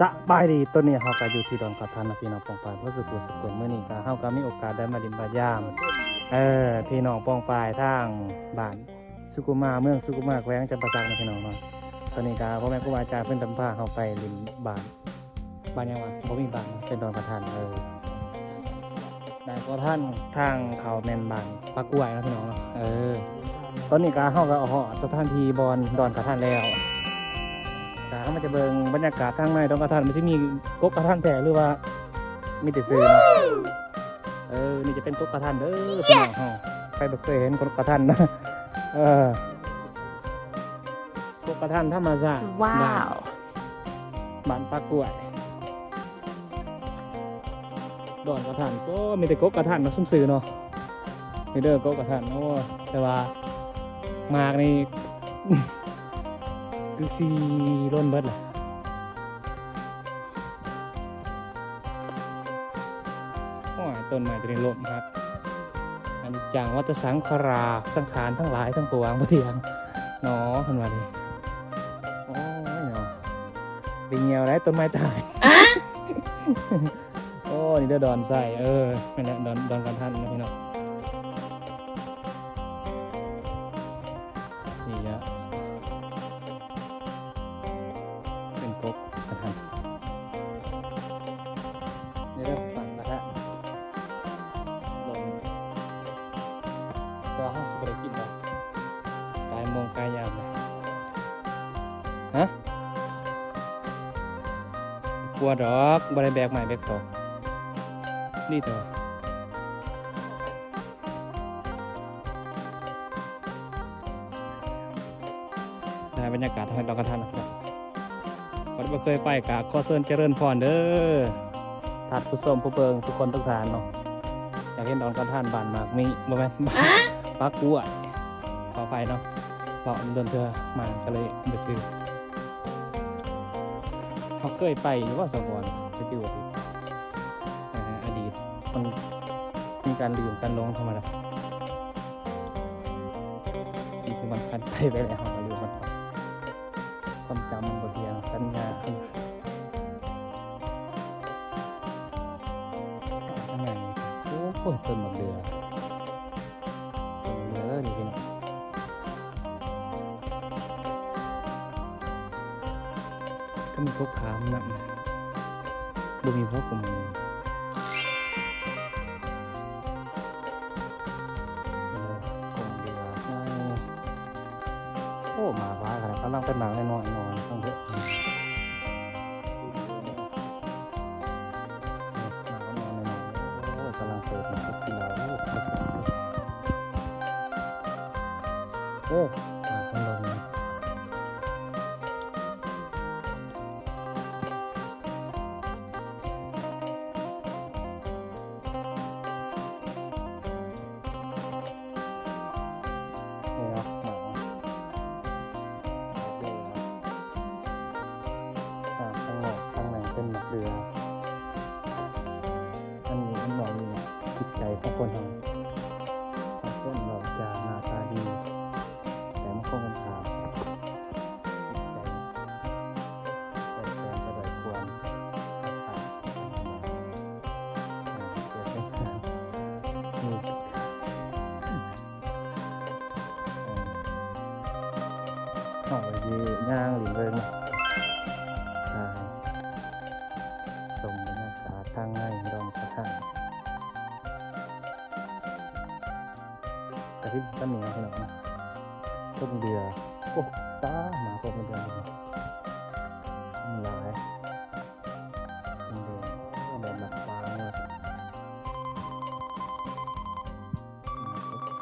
สบายดีตัวนี้เฮาก็อยู่ที่ดอนกระทันนะพี่น้องปองปายเพราะสุขุสุขมื้อนี้ก็เฮาก็มีโอกาสได้มาดินมายามพี่น้องปองปายทางบ้านสุกุมาเมืองสุกุมาแขวงจำปาสักนะพี่น้องเนาะตอนนี้ก็พ่อแม่ครูบาอาจารย์เพิ่นพาเฮาไปดินบ้านยังวะบ่มีบ้านเป็นดอนกระทันได้ก็ท่านทางเขาแม่นบ้านปักกล้วยนะพี่น้องเนาะตอนนี้ก็เฮาก็สถานที่บอนดอนกระทันแล้วก็มันจะเบิ่งบรรยากาศทางในดอนกระทันมันสิมีกกกระทันแต่หรือว่ามีแต่ซื้อเนาะนี่จะเป็นกกกระทันเด้อพี่น้องเฮาใครบ่เคยเห็นกกกระทันนะกกกระทันธรรมชาติว้าวบ้านปักกล้วยดอนกระทันโซมีแต่กกกระทันมาซุ่มซื้อเนาะมีเด้อกกกระทันโอ้แต่ว่ามากนี่ คือสีร่นเบิดล่ะโอ้ยต้นไม้ตัวนี้ล้มครับอันนี้จังวัฏสังขราสังขารทั้งหลายทั้งปวงบ่เที่ยงเนาะเพิ่นว่าดิโอ้ยเนาะเป็นเหี่ยวได้ต้นไม้ตาย โอ้นี่เด้อดอนไส้นั่นแหละดอนกันทันนะพี่น้องนี่ฮะเป็นกบกระทันนี่เริ่มปั่นกระทะลงก็ห้องสุขภาพกินแล้วกายมองกายยามเลยฮะกลัวดอกบริแบกใหม่แบกตกนี่เถอะบรรยากาศทางดอนกระทันนะครับคนที่เคยไปกะขอเชิญเจริญพรเด้อทัดผู้ชมผู้เบิงทุกคนทุกฐานเนาะอยากเห็นดอนกระทันบ้านมากมีบ่แม่นบ้านปักกล้วยขอไปเนาะเราเดินเทื่อมาก็เลยบ่คือเขาเคยไปหรือว่าสกอนจะอยู่อดีตมันมีการลืมการลงธรรมดาสิ่งที่มันผ่านไปแล้วเราลืมมันความจำมันบ่เพียงสัญญาข้างในโอ้โหต้นมะเดือนี่เป็นก็มีพวกขามนะบ่มีพวกกลุ่มโอ้มาว้าขนาดกำลังเป็นหนังแน่นอนต้องเถอะกำลังเปิดมาทุกทีแล้วโอ้มาคนลงนะนี่เนาะข้างนอกข้างในเป็นหมักเรืออันนี้มันมองนี่จิตใจของคนทำคนเราจะหน้าตาดีแต่มันคงกันถามจิตใจแต่กระไรควรเอาไปยืย่างหลินเลยนะชมบรรยากาศทางในดอนกระทันแต่ที่ต้นนี้ขนาดนี้ต้นเดือโอ้ป้าหมาต้นเดือหลายต้นเดือแบบหลักฟ้าเลย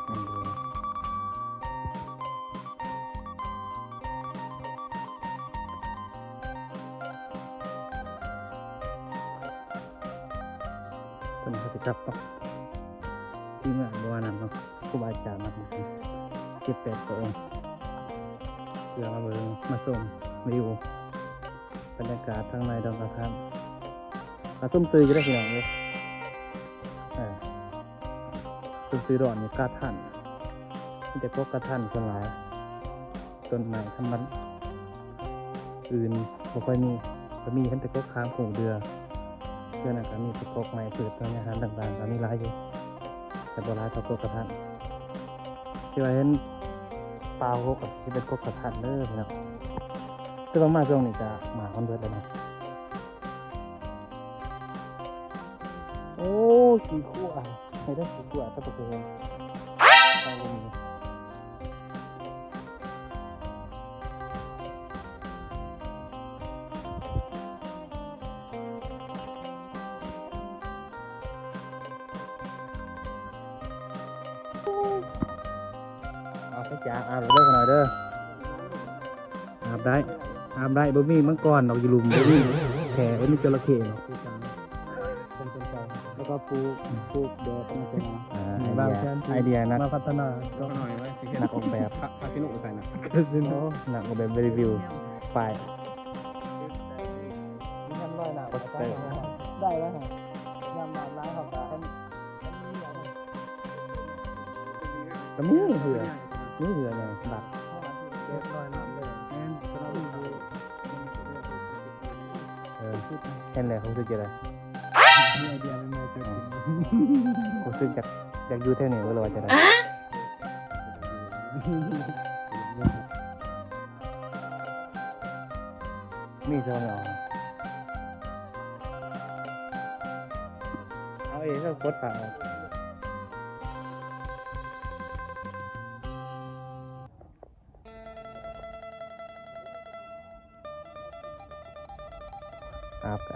ต้นเดือต้นเขาจะกลับเนาะที่เมื่อวานนั้นเนาะครูบาอาจารย์มาถึง7-8 องค์เพื่อมาเบิ่งมาชมวิวบรรยากาศทางในดอนกระทันมาส้มซื้อจะได้พี่น้องเลยส้มซื้อดอนนี่กระทันนี่แต่ก็กระทันส่วนหลายต้นไม้ธรรมดาอื่นบ่ค่อยมี ก็มีทั้งตะกกค้างโขงเดือเพื่อนก็มีตะกกไม้พืชต้นอาหารต่างๆก็มีหลายอยู่แต่โบราณตะกกกระทันที่ว่าเห็นเปล่าพวกกับที่เป็นกกกระทันเด้อพี่น้องแต่ว่ามาช่วงนี้จะมาคอนเวิร์ตแล้วเนาะโอ้กี่คู่อ่ะให้ได้กี่คู่อ่ะตะกกเองเอาลงเอาไปจ้าอาบเด้อกันหน่อยเด้ออาบได้บ่มีมังกรดอกอยู่ลุมบ่มีแขกบ่มีจระเข้เนาะแล้วก็ปูเดดมาเป็นไอเดียนัก มาพัฒนา ก็หน่อยไว้สิ นักออกแบบ พาซิโนใส่นะ นักออกแบบรีวิวไฟล์ ทำร้อยหนาได้แล้วฮะนำร้านเขาก็ก็มีเหือนี่เหือเนี่ยบัตร ร้อยหนาเลย เห็นเลยเขาคืออะไร มีไอเดียใหม่ๆเกิดขึ้น เขาคืออยากอยู่เท่านี้ว่าเราจะได้มีโซนเหรอเอาเองก็กดผ่า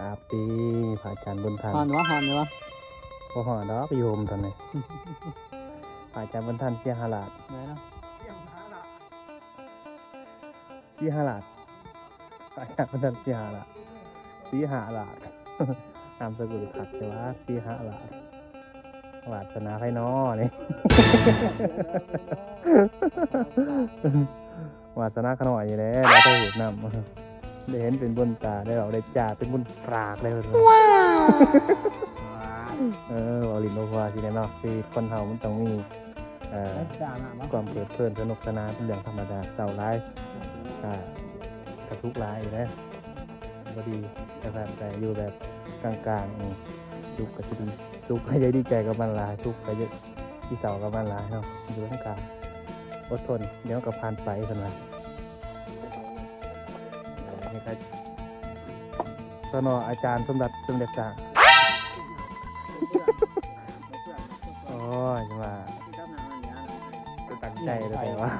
อาบตีผ่าจานบนทัน หันวะ พอห่อดอกไปโยมตอนนี้ผ่าจานบนทันเสียหาลาด ไหนนะ เสียหาลาดผ่าจานบนทันเสียหาลาดนามสกุลขัดแต่ว่าเสียหาลาดวาสนาไพ่น้อนี่วาสนาขน่อยอยู่แล้วเราได้หูนำได้เห็นเป็นบนตาได้เราได้จ่าเป็นบนปากเลยว้าววอลินโนวาสิเนาะคือคนเฮามันต้องมีความเพลิดเพลินสนุกสนานเป็นเรื่องธรรมดาเศร้าร้ายกระทุกร้ายอยู่แล้วพอดีแต่อยู่แบบกลางๆทุกข์ก็ดีทุกข์ก็จะดีใจกับมันลายทุกข์ก็จะที่เศร้ากับมันลายเนาะอยู่กลางอดทนเดี๋ยวก็ผ่านไปสำหรับนี่ก็ตอนอาจารย์สมเด็จจ่าโอ้ยมาตั้งใจเลยว่า